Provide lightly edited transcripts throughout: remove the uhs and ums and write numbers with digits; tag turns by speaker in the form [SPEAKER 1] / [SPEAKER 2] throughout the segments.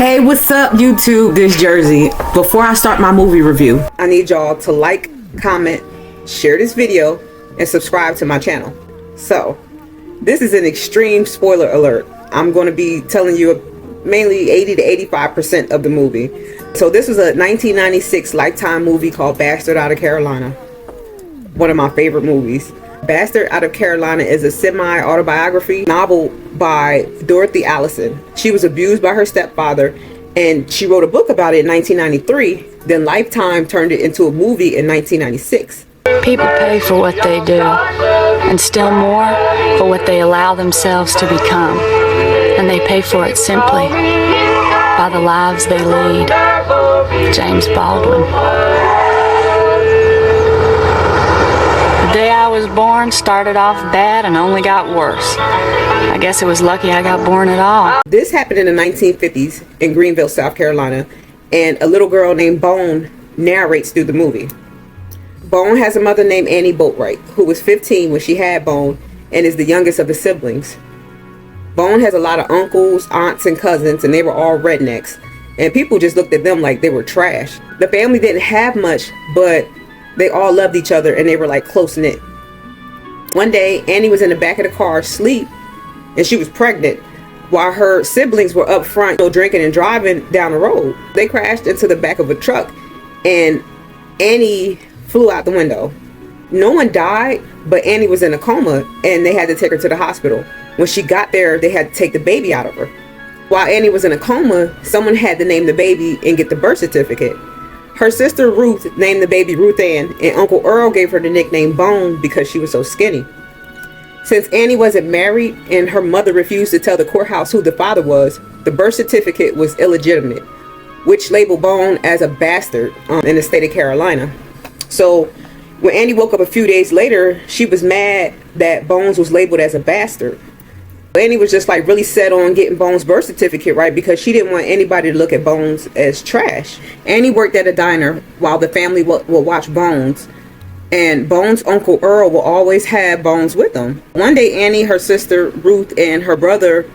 [SPEAKER 1] Hey, what's up, YouTube? This Jersey. Before I start my movie review, I need y'all to like, comment, share this video, and subscribe to my channel. So, this is an extreme spoiler alert. I'm going to be telling you mainly 80 to 85% of the movie. So this was a 1996 Lifetime movie called Bastard Out of Carolina. One of my favorite movies. Bastard Out of Carolina is a semi-autobiography novel by Dorothy Allison. She was abused by her stepfather, and she wrote a book about it in 1993. Then Lifetime turned it into a movie in 1996.
[SPEAKER 2] People pay for what they do, and still more for what they allow themselves to become. And they pay for it simply by the lives they lead. James Baldwin. The day I was born started off bad and only got worse. I guess it was lucky I got born at all.
[SPEAKER 1] This happened in the 1950s in Greenville, South Carolina, and a little girl named Bone narrates through the movie. Bone has a mother named Annie Boatwright, who was 15 when she had Bone and is the youngest of the siblings. Bone has a lot of uncles, aunts, and cousins, and they were all rednecks, and people just looked at them like they were trash. The family didn't have much, but they all loved each other and they were like close-knit. One day, Annie was in the back of the car asleep, and she was pregnant, while her siblings were up front, drinking and driving down the road. They crashed into the back of a truck, and Annie flew out the window. No one died, but Annie was in a coma, and they had to take her to the hospital. When she got there, they had to take the baby out of her. While Annie was in a coma, someone had to name the baby and get the birth certificate. Her sister Ruth named the baby Ruth Anne, and Uncle Earl gave her the nickname Bone because she was so skinny. Since Annie wasn't married and her mother refused to tell the courthouse who the father was, the birth certificate was illegitimate, which labeled Bone as a bastard in the state of Carolina. So when Annie woke up a few days later, she was mad that Bones was labeled as a bastard. Annie was just like really set on getting Bones' birth certificate right because she didn't want anybody to look at Bones as trash. Annie worked at a diner while the family will watch Bones, and Bones' Uncle Earl will always have Bones with them. One day, Annie, her sister Ruth, and her brother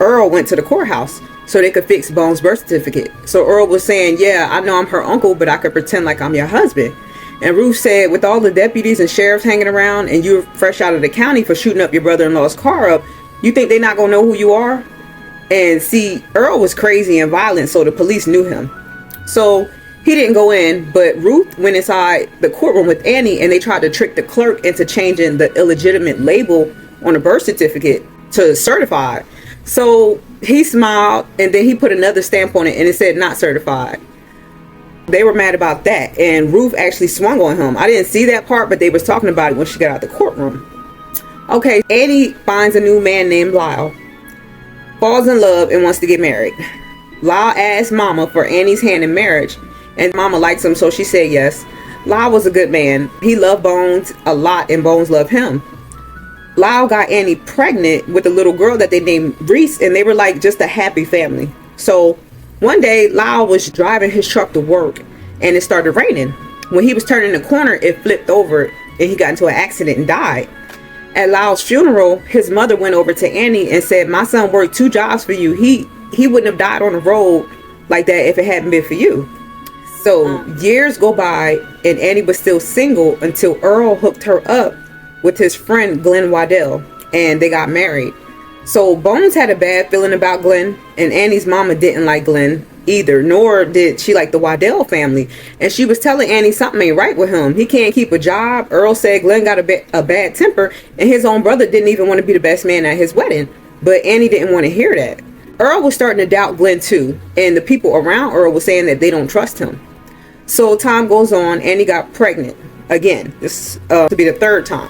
[SPEAKER 1] Earl went to the courthouse so they could fix Bones' birth certificate. So Earl was saying, "Yeah, I know I'm her uncle, but I could pretend like I'm your husband." And Ruth said, "With all the deputies and sheriffs hanging around and you're fresh out of the county for shooting up your brother-in-law's car up, you think they're not gonna know who you are?" And see, Earl was crazy and violent, so the police knew him. So he didn't go in, but Ruth went inside the courtroom with Annie, and they tried to trick the clerk into changing the illegitimate label on the birth certificate to certified. So he smiled, and then he put another stamp on it, and it said not certified. They were mad about that, and Ruth actually swung on him. I didn't see that part, but they was talking about it when she got out the courtroom. Okay, Annie finds a new man named Lyle, falls in love, and wants to get married. Lyle asked Mama for Annie's hand in marriage, and Mama likes him, so she said yes. Lyle was a good man. He loved Bones a lot, and Bones loved him. Lyle got Annie pregnant with a little girl that they named Reese, and they were like just a happy family. So one day, Lyle was driving his truck to work, and it started raining. When he was turning the corner, it flipped over, and he got into an accident and died. At Lyle's funeral, his mother went over to Annie and said, "My son worked 2 jobs for you. He wouldn't have died on the road like that if it hadn't been for you." So years go by, and Annie was still single until Earl hooked her up with his friend Glenn Waddell, and they got married. So Bones had a bad feeling about Glenn, and Annie's mama didn't like Glenn either, nor did she like the Waddell family. And she was telling Annie something ain't right with him. He can't keep a job. Earl said Glenn got a bad temper, and his own brother didn't even want to be the best man at his wedding. But Annie didn't want to hear that. Earl was starting to doubt Glenn too, and the people around Earl were saying that they don't trust him. So time goes on. Annie got pregnant again. This to be the 3rd time,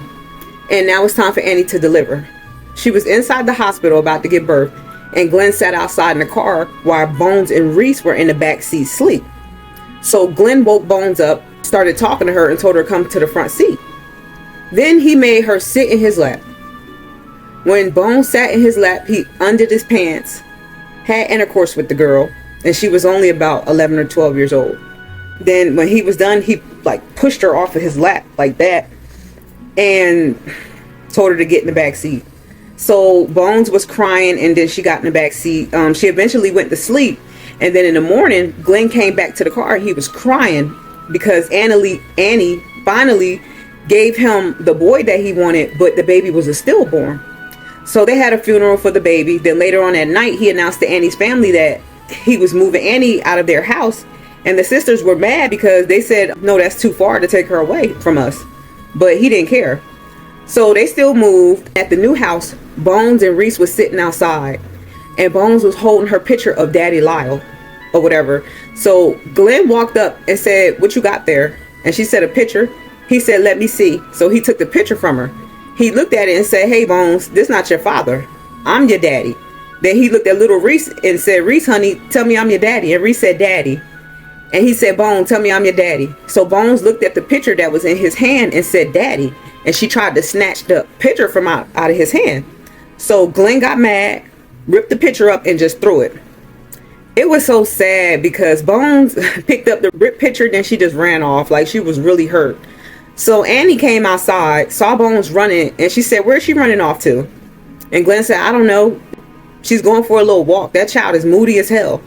[SPEAKER 1] and now it's time for Annie to deliver. She was inside the hospital about to give birth, and Glenn sat outside in the car while Bones and Reese were in the back seat sleep. So Glenn woke Bones up, started talking to her, and told her to come to the front seat. Then he made her sit in his lap. When Bones sat in his lap, he undid his pants, had intercourse with the girl, and she was only about 11 or 12 years old. Then when he was done, he like pushed her off of his lap like that and told her to get in the back seat. So Bones was crying, and then she got in the back seat. She eventually went to sleep, And then in the morning, Glenn came back to the car. He was crying because Annie finally gave him the boy that he wanted, but the baby was a stillborn. So they had a funeral for the baby. Then later on that night, he announced to Annie's family that he was moving Annie out of their house. And the sisters were mad because they said, no, that's too far to take her away from us. But he didn't care. So they still moved. At the new house, Bones and Reese was sitting outside. And Bones was holding her picture of Daddy Lyle or whatever. So Glenn walked up and said, what you got there? And she said, a picture. He said, let me see. So he took the picture from her. He looked at it and said, hey, Bones, this not your father. I'm your daddy. Then he looked at little Reese and said, Reese, honey, tell me I'm your daddy. And Reese said, Daddy. And he said, Bones, tell me I'm your daddy. So Bones looked at the picture that was in his hand and said, Daddy. And she tried to snatch the picture from out of his hand. So Glenn got mad, ripped the picture up, and just threw it. It was so sad because Bones picked up the ripped picture, then she just ran off like she was really hurt. So Annie came outside, saw Bones running, and she said, where's she running off to? And Glenn said, I don't know. She's going for a little walk. That child is moody as hell.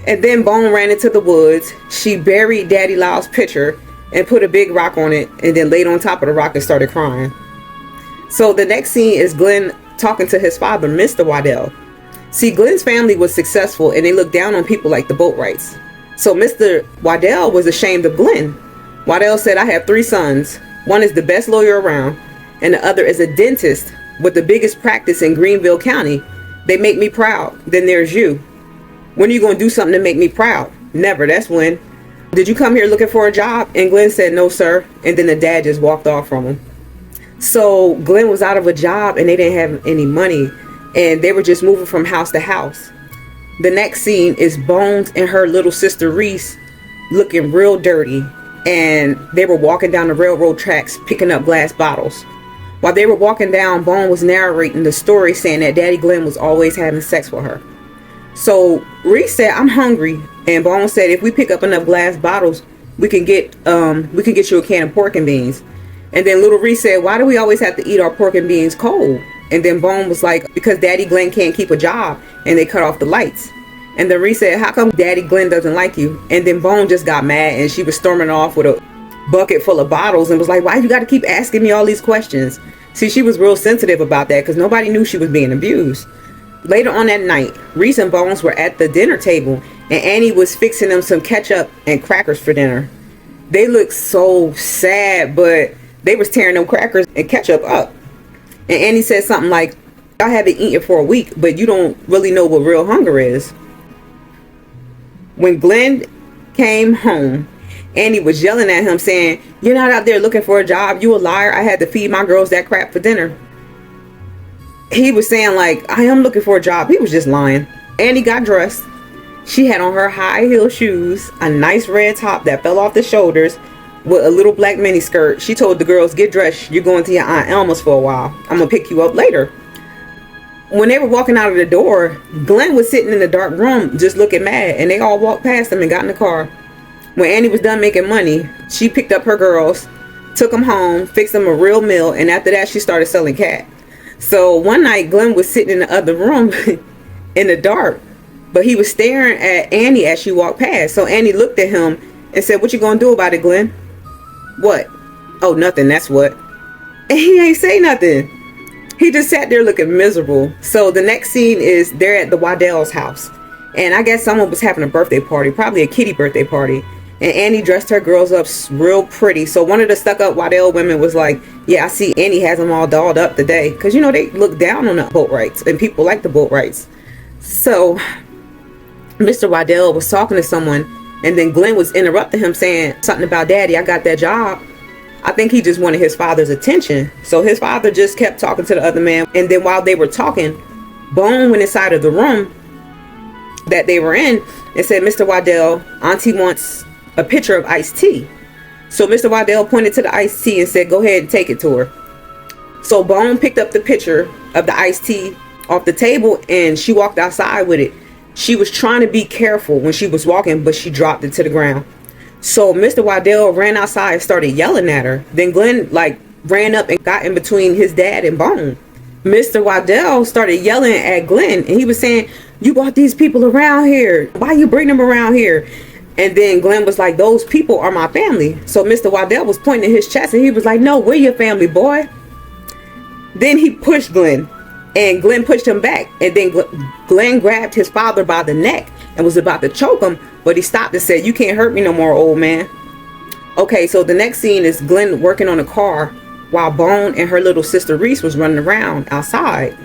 [SPEAKER 1] And then Bone ran into the woods. She buried Daddy Lyle's picture and put a big rock on it, and then laid on top of the rock and started crying. So the next scene is Glenn talking to his father, Mr. Waddell. See, Glenn's family was successful and they looked down on people like the Boatwrights. So Mr. Waddell was ashamed of Glenn. Waddell said, I have 3 sons. One is the best lawyer around, and the other is a dentist with the biggest practice in Greenville County. They make me proud. Then there's you. When are you going to do something to make me proud? Never. That's when. Did you come here looking for a job? And Glenn said, no, sir. And then the dad just walked off from him. So Glenn was out of a job and they didn't have any money. And they were just moving from house to house. The next scene is Bones and her little sister Reese looking real dirty. And they were walking down the railroad tracks picking up glass bottles. While they were walking down, Bone was narrating the story saying that Daddy Glenn was always having sex with her. So Reese said, I'm hungry. And Bone said, if we pick up enough glass bottles, we can get you a can of pork and beans. And then little Reese said, why do we always have to eat our pork and beans cold? And then Bone was like, because Daddy Glenn can't keep a job and they cut off the lights. And then Reese said, how come Daddy Glenn doesn't like you? And then Bone just got mad and she was storming off with a bucket full of bottles and was like, why you got to keep asking me all these questions? See, she was real sensitive about that because nobody knew she was being abused. Later on that night, Reese and Bones were at the dinner table and Annie was fixing them some ketchup and crackers for dinner. They looked so sad, but they was tearing them crackers and ketchup up. And Annie said something like, I haven't eaten for a week, but you don't really know what real hunger is. When Glenn came home, Annie was yelling at him saying, you're not out there looking for a job. You a liar. I had to feed my girls that crap for dinner. He was saying like, I am looking for a job. He was just lying. Annie got dressed. She had on her high heel shoes, a nice red top that fell off the shoulders with a little black mini skirt. She told the girls, get dressed. You're going to your Aunt Elma's for a while. I'm going to pick you up later. When they were walking out of the door, Glenn was sitting in the dark room just looking mad, and they all walked past him and got in the car. When Annie was done making money, she picked up her girls, took them home, fixed them a real meal, and after that she started selling cat. So one night Glenn was sitting in the other room in the dark, but he was staring at Annie as she walked past. So Annie looked at him and said, what you gonna do about it, Glenn? What? Oh, nothing, that's what. And he ain't say nothing. He just sat there looking miserable. So the next scene is they're at the Waddell's house. And I guess someone was having a birthday party, probably a kiddie birthday party. And Annie dressed her girls up real pretty. So one of the stuck-up Waddell women was like, yeah, I see Annie has them all dolled up today. Because, you know, they look down on the Boatwrights. And people like the Boatwrights. So Mr. Waddell was talking to someone. And then Glenn was interrupting him saying something about, Daddy, I got that job. I think he just wanted his father's attention. So his father just kept talking to the other man. And then while they were talking, Bone went inside of the room that they were in and said, Mr. Waddell, Auntie wants a pitcher of iced tea. So Mr. Waddell pointed to the iced tea and said, go ahead and take it to her. So Bone picked up the pitcher of the iced tea off the table and she walked outside with it. She was trying to be careful when she was walking, but she dropped it to the ground. So Mr. Waddell ran outside and started yelling at her. Then Glenn ran up and got in between his dad and Bone. Mr. Waddell started yelling at Glenn and he was saying, you brought these people around here. Why you bring them around here? And then Glenn was like, those people are my family. So Mr. Waddell was pointing at his chest and he was like, no, we're your family, boy. Then he pushed Glenn and Glenn pushed him back. And then Glenn grabbed his father by the neck and was about to choke him. But he stopped and said, you can't hurt me no more, old man. Okay, so the next scene is Glenn working on a car while Bone and her little sister Reese was running around outside.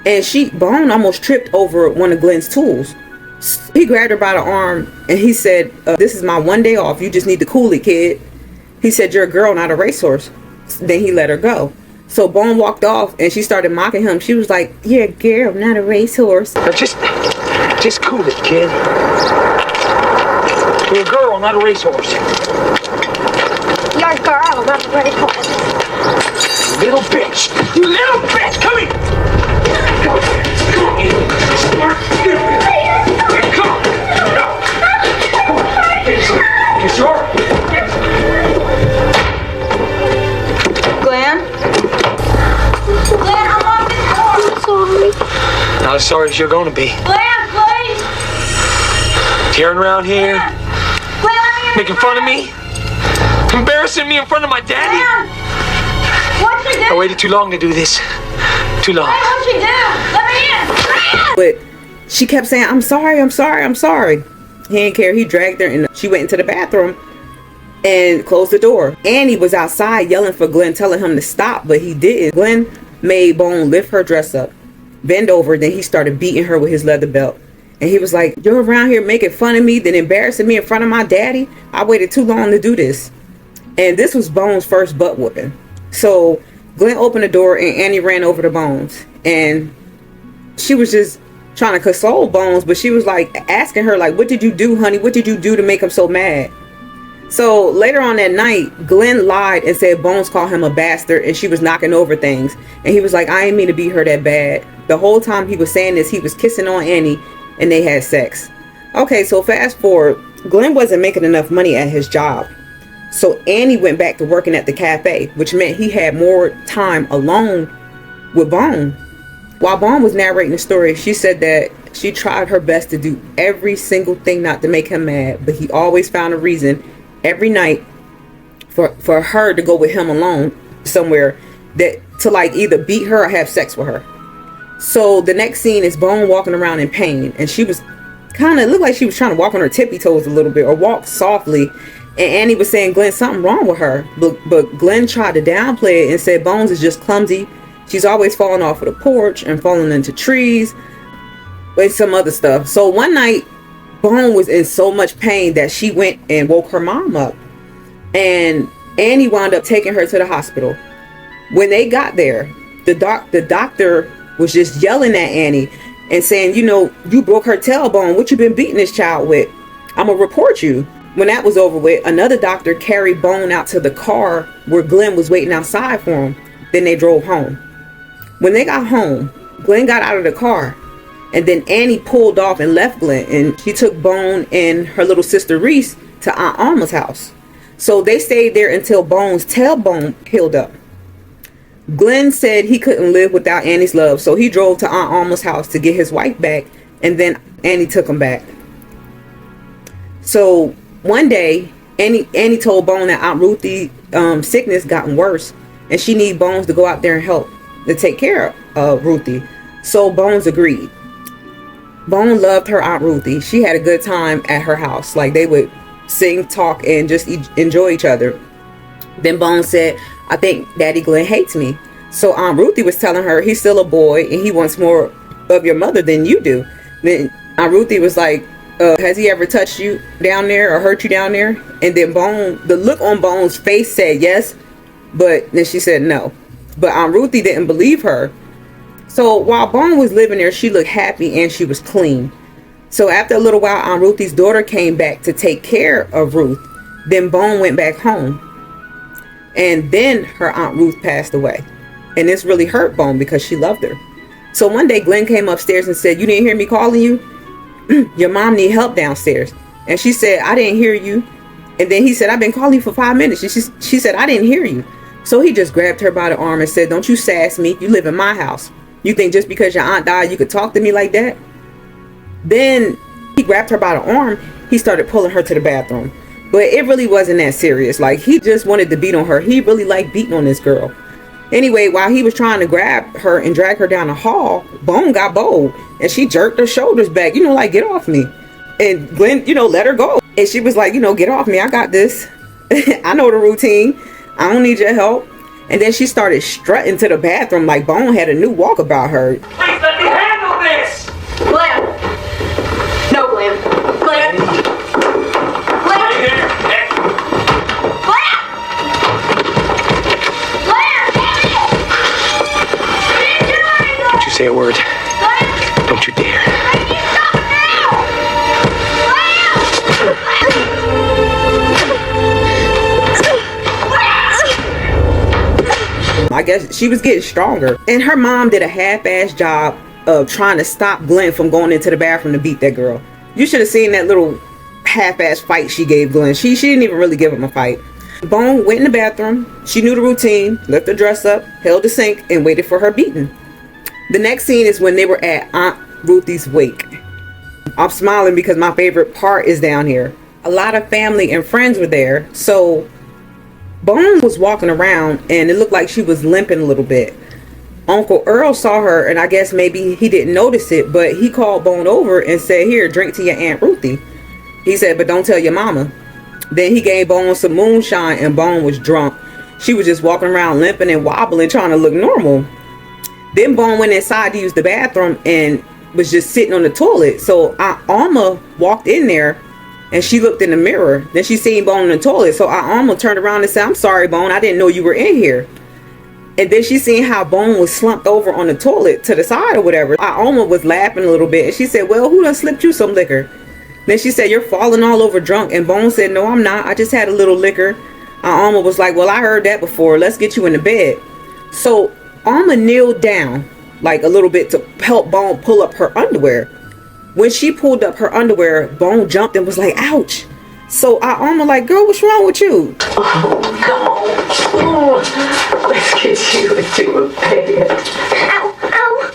[SPEAKER 1] And Bone almost tripped over one of Glenn's tools. He grabbed her by the arm and he said, this is my one day off. You just need to cool it, kid. He said, you're a girl, not a racehorse. Then he let her go. So Bone walked off and she started mocking him. She was like, you're a girl, not a racehorse.
[SPEAKER 3] Just cool it, kid. You're a girl, not a racehorse.
[SPEAKER 4] You're a girl, not a racehorse.
[SPEAKER 3] Little bitch! You little bitch! Come here! Come on, you smart stupid! Come on! No! Come on! You sure?
[SPEAKER 4] Glenn? Glenn, I'm on this door. I'm sorry.
[SPEAKER 3] Not as sorry as you're gonna be.
[SPEAKER 4] Glenn, please!
[SPEAKER 3] Tearing around here,
[SPEAKER 4] Glenn, let me in.
[SPEAKER 3] making fun of me, embarrassing me in front of my daddy.
[SPEAKER 4] Glenn! What'd you do?
[SPEAKER 3] I waited too long to do this. Too long.
[SPEAKER 4] Glenn, what'd you do? Let me in.
[SPEAKER 1] But she kept saying, I'm sorry, I'm sorry, I'm sorry. He didn't care. He dragged her and she went into the bathroom and closed the door. Annie was outside yelling for Glenn, telling him to stop, but he didn't. Glenn made Bone lift her dress up, bend over, then he started beating her with his leather belt. And he was like, you're around here making fun of me, then embarrassing me in front of my daddy? I waited too long to do this. And this was Bone's first butt whooping. So Glenn opened the door and Annie ran over to Bones. And she was just trying to console Bones, but she was like asking her, like, what did you do, honey? What did you do to make him so mad? So later on that night, Glenn lied and said Bones called him a bastard and she was knocking over things. And he was like, I ain't mean to beat her that bad. The whole time he was saying this, he was kissing on Annie and they had sex. Okay, so fast forward, Glenn wasn't making enough money at his job. So Annie went back to working at the cafe, which meant he had more time alone with Bone. While Bone was narrating the story, she said that she tried her best to do every single thing not to make him mad, but he always found a reason every night for her to go with him alone somewhere, that to like either beat her or have sex with her. So the next scene is Bone walking around in pain, and she was kind of looked like she was trying to walk on her tippy toes a little bit or walk softly. And Annie was saying, Glenn, something wrong with her. But Glenn tried to downplay it and said Bones is just clumsy. She's always falling off of the porch and falling into trees and some other stuff. So one night, Bone was in so much pain that she went and woke her mom up. And Annie wound up taking her to the hospital. When they got there, the doctor was just yelling at Annie and saying, you know, you broke her tailbone. What you been beating this child with? I'm going to report you. When that was over with, another doctor carried Bone out to the car where Glenn was waiting outside for him. Then they drove home. When they got home, Glenn got out of the car. And then Annie pulled off and left Glenn. And she took Bone and her little sister Reese to Aunt Alma's house. So they stayed there until Bone's tailbone healed up. Glenn said he couldn't live without Annie's love. So he drove to Aunt Alma's house to get his wife back. And then Annie took him back. So one day, Annie told Bone that Aunt Ruthie's sickness gotten worse. And she need Bones to go out there and help to take care of Ruthie. So Bones agreed. Bone loved her Aunt Ruthie. She had a good time at her house. Like they would sing, talk, and just enjoy each other. Then Bone said, I think Daddy Glenn hates me. So Aunt Ruthie was telling her he's still a boy and he wants more of your mother than you do. Then Aunt Ruthie was like, has he ever touched you down there or hurt you down there? And then the look on Bone's face said yes, but then she said no. But Aunt Ruthie didn't believe her. So while Bone was living there, she looked happy and she was clean. So after a little while, Aunt Ruthie's daughter came back to take care of Ruth. Then Bone went back home. And then her Aunt Ruth passed away. And this really hurt Bone because she loved her. So one day Glenn came upstairs and said, you didn't hear me calling you? Your mom need help downstairs. And she said, I didn't hear you. And then he said, I've been calling you for 5 minutes. And she said, I didn't hear you. So he just grabbed her by the arm and said, don't you sass me. You live in my house. You think just because your aunt died, you could talk to me like that? Then he grabbed her by the arm. He started pulling her to the bathroom. But it really wasn't that serious. Like, he just wanted to beat on her. He really liked beating on this girl. Anyway, while he was trying to grab her and drag her down the hall, Bone got bold. And she jerked her shoulders back. You know, like, get off me. And Glenn, you know, let her go. And she was like, you know, get off me. I got this. I know the routine. I don't need your help. And then she started strutting to the bathroom like Bone had a new walk about her.
[SPEAKER 3] Please let me handle this!
[SPEAKER 4] Glenn. No, Glenn. Glenn. Glenn.
[SPEAKER 3] Stay here. Hey.
[SPEAKER 4] Glenn. Glenn.
[SPEAKER 3] Don't you say a word.
[SPEAKER 4] Glenn.
[SPEAKER 3] Don't you dare.
[SPEAKER 4] You stop now.
[SPEAKER 1] I guess she was getting stronger. And her mom did a half-ass job of trying to stop Glenn from going into the bathroom to beat that girl. You should have seen that little half-ass fight she gave Glenn. She didn't even really give him a fight. Bone went in the bathroom. She knew the routine, lifted her dress up, held the sink, and waited for her beating. The next scene is when they were at Aunt Ruthie's wake. I'm smiling because my favorite part is down here. A lot of family and friends were there, so Bone was walking around and it looked like she was limping a little bit. Uncle Earl saw her, and I guess maybe he didn't notice it, but he called Bone over and said, here, drink to your Aunt Ruthie. He said, but don't tell your mama. Then he gave Bone some moonshine and Bone was drunk. She was just walking around limping and wobbling, trying to look normal. Then Bone went inside to use the bathroom and was just sitting on the toilet. So Aunt Alma walked in there and she looked in the mirror. Then she seen Bone in the toilet. So Aunt Alma turned around and said, I'm sorry, Bone. I didn't know you were in here. And then she seen how Bone was slumped over on the toilet to the side or whatever. Aunt Alma was laughing a little bit. And she said, well, who done slipped you some liquor? Then she said, you're falling all over drunk. And Bone said, no, I'm not. I just had a little liquor. Aunt Alma was like, well, I heard that before. Let's get you in the bed. So Alma kneeled down like a little bit to help Bone pull up her underwear. When she pulled up her underwear, Bone jumped and was like, ouch. So I Alma like, girl, what's wrong with you?
[SPEAKER 5] Oh, come on. Oh, let's get you into a bed.
[SPEAKER 4] Ow, ow,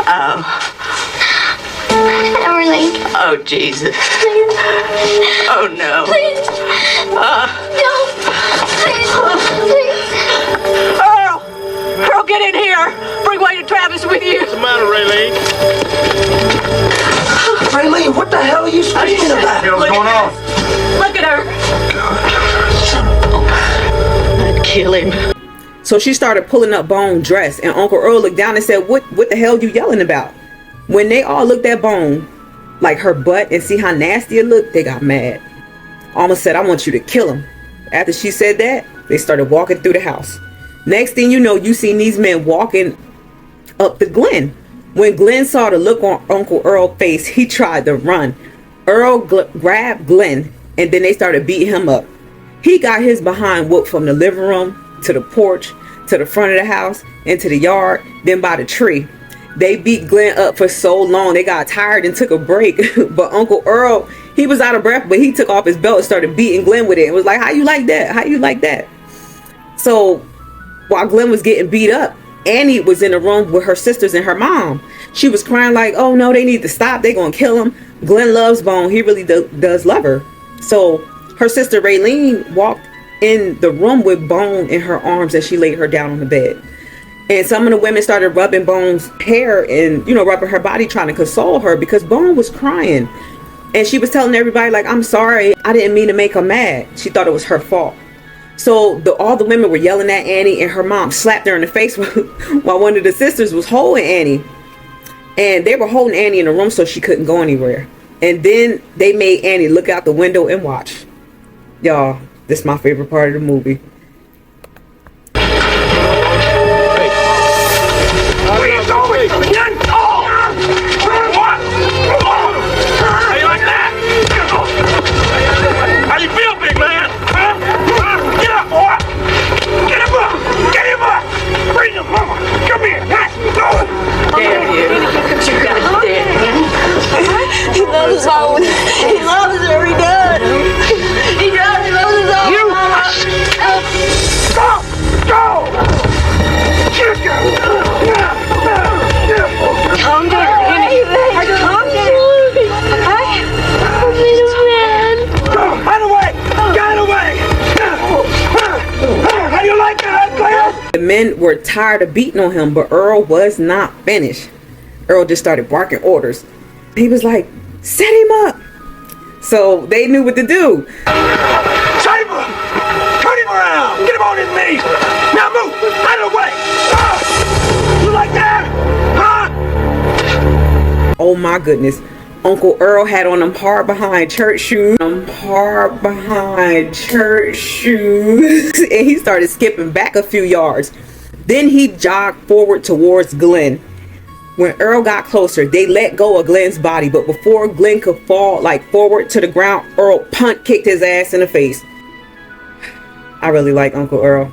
[SPEAKER 4] ow.
[SPEAKER 5] Oh,
[SPEAKER 4] Emily,
[SPEAKER 5] oh, Jesus.
[SPEAKER 4] please,
[SPEAKER 5] Oh, no.
[SPEAKER 4] please. No, please, please.
[SPEAKER 5] Earl! Earl, get in here. Bring Wade and Travis with you.
[SPEAKER 6] What's the matter, Raylene?
[SPEAKER 3] Raylene, what the hell are you speaking about?
[SPEAKER 6] What's going on?
[SPEAKER 5] Look at her. I'd kill him.
[SPEAKER 1] So she started pulling up Bone's dress, and Uncle Earl looked down and said, what the hell you yelling about? When they all looked at Bone, like her butt, and see how nasty it looked, they got mad. Alma said, I want you to kill him. After she said that, they started walking through the house. Next thing you know, you seen these men walking up to Glenn. When Glenn saw the look on Uncle Earl's face, he tried to run. Earl grabbed Glenn, and then they started beating him up. He got his behind whooped from the living room to the porch, to the front of the house, into the yard, then by the tree. They beat Glenn up for so long, they got tired and took a break. But Uncle Earl, he was out of breath, but he took off his belt and started beating Glenn with it. It was like, how you like that? How you like that? So while Glenn was getting beat up, Annie was in the room with her sisters and her mom. She was crying like, oh no, they need to stop. They're going to kill him. Glenn loves Bone. He really does love her. So her sister Raylene walked in the room with Bone in her arms as she laid her down on the bed. And some of the women started rubbing Bone's hair and, you know, rubbing her body, trying to console her because Bone was crying. And she was telling everybody like, I'm sorry. I didn't mean to make her mad. She thought it was her fault. So all the women were yelling at Annie, and her mom slapped her in the face while one of the sisters was holding Annie. And they were holding Annie in the room so she couldn't go anywhere. And then they made Annie look out the window and watch. Y'all, this is my favorite part of the movie.
[SPEAKER 6] How you like that? How you feel, big man? Huh? Get up, boy! Get him up! Get him up! Bring him, mama! Come here! Go!
[SPEAKER 5] Damn you. You got dead.
[SPEAKER 4] He loves Bone. He loves her. He does. He does. He loves his own
[SPEAKER 6] You!
[SPEAKER 4] mama.
[SPEAKER 6] Go! Go! Get him!
[SPEAKER 5] Calm down.
[SPEAKER 4] Baby.
[SPEAKER 1] men were tired of beating on him, but Earl was not finished. Earl just started barking orders. He was like, set him up. So they knew what to do.
[SPEAKER 6] Set him up! Turn him around! Get him on his knees! Now move! Out of the way! You like that? Huh?
[SPEAKER 1] Oh my goodness. Uncle Earl had on them hard behind church shoes. And he started skipping back a few yards. Then he jogged forward towards Glenn. When Earl got closer, they let go of Glenn's body, but before Glenn could fall forward to the ground, Earl punt kicked his ass in the face. I really like Uncle Earl.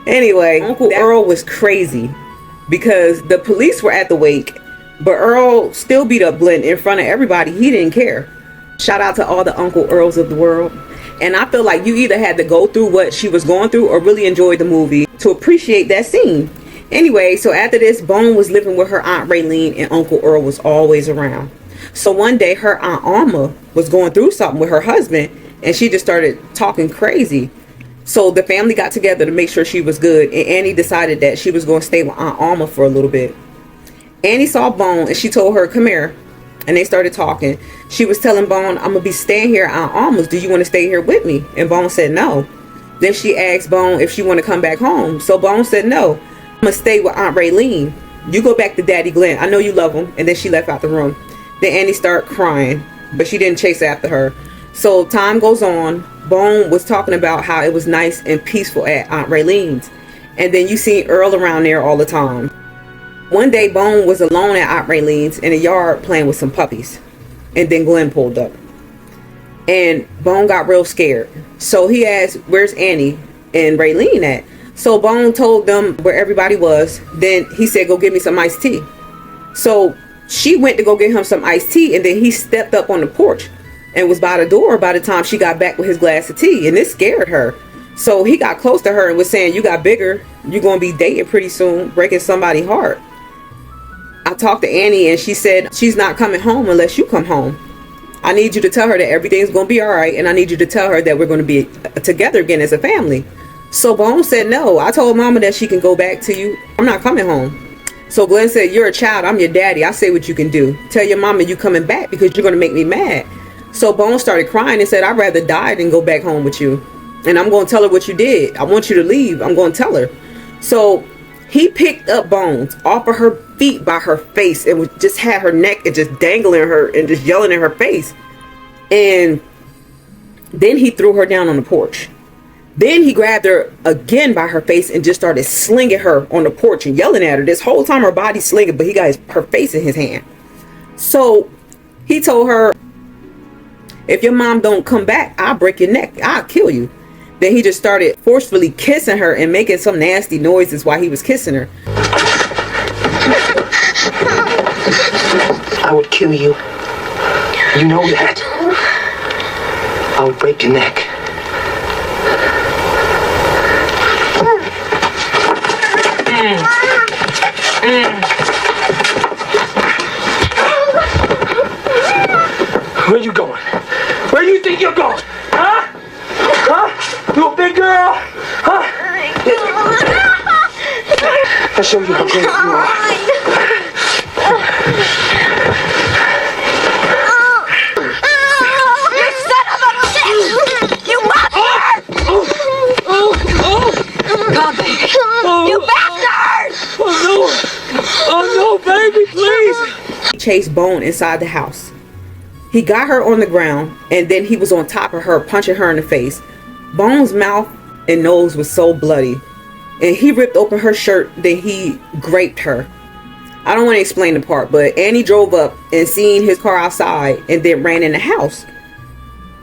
[SPEAKER 1] Anyway, Uncle Earl was crazy because the police were at the wake, but Earl still beat up Glenn in front of everybody. He didn't care. Shout out to all the Uncle Earls of the world. And I feel like you either had to go through what she was going through or really enjoy the movie to appreciate that scene. Anyway, so after this, Bone was living with her Aunt Raylene and Uncle Earl was always around. So one day her Aunt Alma was going through something with her husband and she just started talking crazy. So the family got together to make sure she was good, and Annie decided that she was going to stay with Aunt Alma for a little bit. Annie saw Bone and she told her, come here. And they started talking. She was telling Bone, I'm going to be staying here at Aunt Alma's. Do you want to stay here with me? And Bone said no. Then she asked Bone if she want to come back home. So Bone said no. I'm going to stay with Aunt Raylene. You go back to Daddy Glenn. I know you love him. And then she left out the room. Then Annie started crying, but she didn't chase after her. So time goes on. Bone was talking about how it was nice and peaceful at Aunt Raylene's. And then you see Earl around there all the time. One day, Bone was alone at Aunt Raylene's in a yard playing with some puppies. And then Glenn pulled up. And Bone got real scared. So he asked, where's Annie and Raylene at? So Bone told them where everybody was. Then he said, go get me some iced tea. So she went to go get him some iced tea. And then he stepped up on the porch and was by the door by the time she got back with his glass of tea. And this scared her. So he got close to her and was saying, you got bigger. You're going to be dating pretty soon, breaking somebody's heart. I talked to Annie and she said she's not coming home unless you come home. I need you to tell her that everything's going to be all right. And I need you to tell her that we're going to be together again as a family. So Bone said, no, I told Mama that she can go back to you. I'm not coming home. So Glenn said, you're a child. I'm your daddy. I say what you can do. Tell your mama you coming back because you're going to make me mad. So Bone started crying and said, I'd rather die than go back home with you. And I'm going to tell her what you did. I want you to leave. I'm going to tell her. So he picked up Bones off of her feet by her face and just had her neck and just dangling her and just yelling in her face. And then he threw her down on the porch. Then he grabbed her again by her face and just started slinging her on the porch and yelling at her. This whole time her body's slinging, but he got her face in his hand. So he told her, if your mom don't come back, I'll break your neck. I'll kill you. Then he just started forcefully kissing her and making some nasty noises while he was kissing her.
[SPEAKER 3] I would kill you. You know that. I would break your neck. Where you going? Where do you think you're going? Huh? Huh? You a big girl? Huh? I'll show you how brave you are.
[SPEAKER 4] You son of a bitch! You bastard!
[SPEAKER 2] God, baby.
[SPEAKER 4] You bastard!
[SPEAKER 6] Oh no, baby, please!
[SPEAKER 1] He chased Bone inside the house. He got her on the ground and then he was on top of her, punching her in the face. Bone's mouth and nose was so bloody. And he ripped open her shirt, then he raped her. I don't want to explain the part, but Annie drove up and seen his car outside and then ran in the house.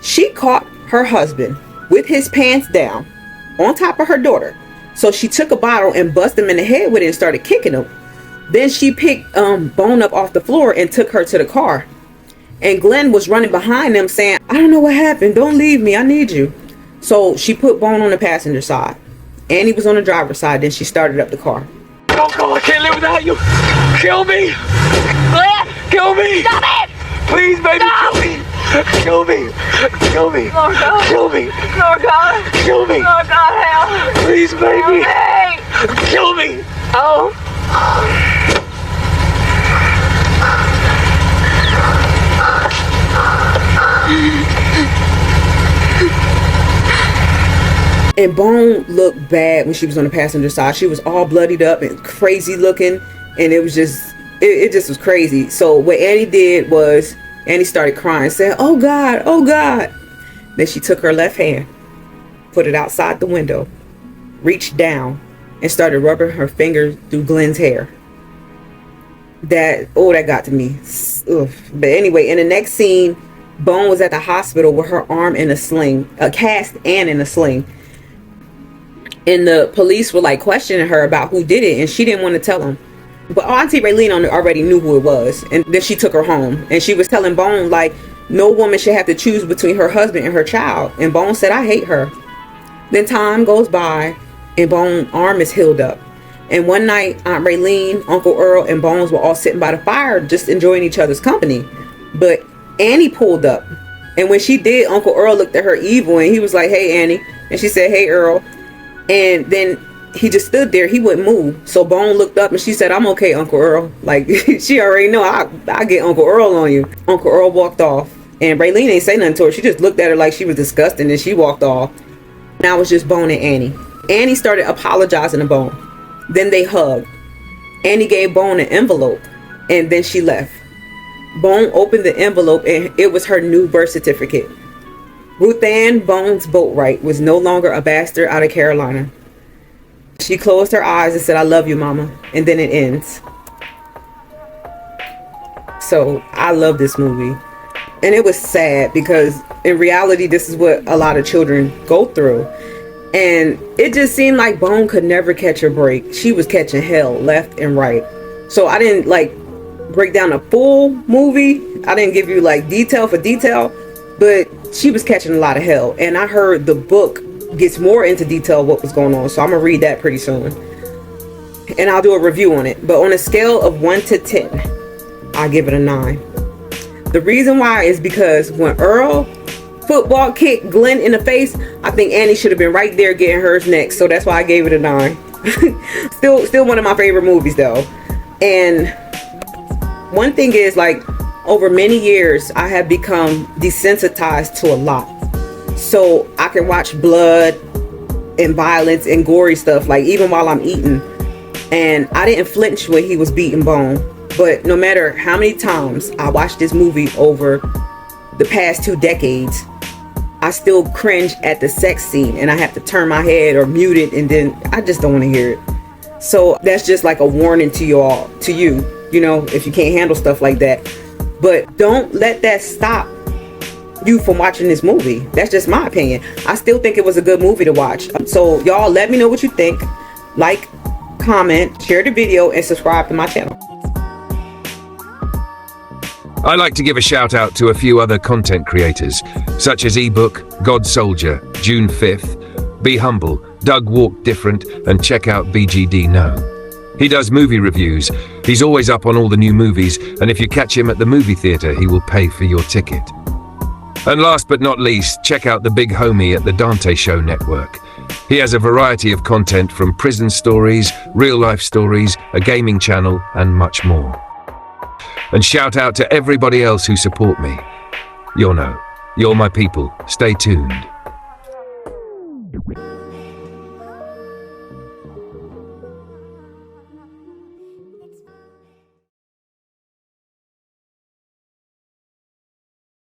[SPEAKER 1] She caught her husband with his pants down on top of her daughter. So she took a bottle and busted him in the head with it and started kicking him. Then she picked Bone up off the floor and took her to the car. And Glenn was running behind them saying, I don't know what happened. Don't leave me. I need you. So she put Bone on the passenger side. Annie was on the driver's side. Then she started up the car.
[SPEAKER 6] Don't go. I can't live without you. Kill me.
[SPEAKER 4] Glenn!
[SPEAKER 6] Kill me.
[SPEAKER 4] Stop it!
[SPEAKER 6] Please, baby,
[SPEAKER 4] No.
[SPEAKER 6] kill me. Kill me. Kill me.
[SPEAKER 4] Lord God.
[SPEAKER 6] Kill me.
[SPEAKER 4] Lord God.
[SPEAKER 6] Kill me.
[SPEAKER 4] Lord God, help.
[SPEAKER 6] Please, baby.
[SPEAKER 4] Hey.
[SPEAKER 6] Kill me.
[SPEAKER 4] Oh.
[SPEAKER 1] And Bone looked bad when she was on the passenger side. She was all bloodied up and crazy looking, and it was just, it just was crazy. So what Annie did was, Annie started crying, said, "Oh God, oh God." Then she took her left hand, put it outside the window, reached down, and started rubbing her finger through Glenn's hair. That got to me. Ugh. But anyway, in the next scene, Bone was at the hospital with her arm in a sling, a cast and in a sling. And the police were like questioning her about who did it, and she didn't want to tell them. But Auntie Raylene already knew who it was, and then she took her home. And she was telling Bone, like, no woman should have to choose between her husband and her child. And Bone said, "I hate her." Then time goes by, and Bone's arm is healed up. And one night, Aunt Raylene, Uncle Earl, and Bones were all sitting by the fire, just enjoying each other's company. But Annie pulled up, and when she did, Uncle Earl looked at her evil, and he was like, "Hey, Annie," and she said, "Hey, Earl." And then he just stood there. He wouldn't move. So Bone looked up and she said, "I'm okay, Uncle Earl." Like, she already know I get Uncle Earl on you. Uncle Earl walked off. And Raylene ain't say nothing to her. She just looked at her like she was disgusted, and she walked off. Now it was just Bone and Annie. Annie started apologizing to Bone. Then they hugged. Annie gave Bone an envelope, and then she left. Bone opened the envelope, and it was her new birth certificate. Ruth Anne Bones Boatwright was no longer a bastard out of Carolina. She closed her eyes and said, "I love you, Mama." And then it ends. So I love this movie. And it was sad because in reality, this is what a lot of children go through. And it just seemed like Bone could never catch a break. She was catching hell left and right. So I didn't like break down a full movie. I didn't give you like detail for detail, but she was catching a lot of hell. And I heard the book gets more into detail what was going on. So I'm going to read that pretty soon. And I'll do a review on it. But on a scale of 1 to 10, I give it a 9. The reason why is because when Earl football kicked Glenn in the face, I think Annie should have been right there getting hers next. So that's why I gave it a 9. Still one of my favorite movies though. And one thing is, like, over many years, I have become desensitized to a lot. So I can watch blood and violence and gory stuff, like even while I'm eating. And I didn't flinch when he was beating Bone. But no matter how many times I watched this movie over the past 2 decades, I still cringe at the sex scene, and I have to turn my head or mute it, and then I just don't want to hear it. So that's just like a warning to you all, you know, if you can't handle stuff like that. But don't let that stop you from watching this movie. That's just my opinion. I still think it was a good movie to watch. So y'all let me know what you think. Like, comment, share the video, and subscribe to my channel.
[SPEAKER 7] I'd like to give a shout out to a few other content creators, such as ebook, God Soldier, June 5th, Be Humble, Doug Walk Different, and check out BGD No. He does movie reviews. He's always up on all the new movies, and if you catch him at the movie theater, he will pay for your ticket. And last but not least, check out the big homie at the Dante Show Network. He has a variety of content from prison stories, real life stories, a gaming channel, and much more. And shout out to everybody else who support me. You're my people. Stay tuned.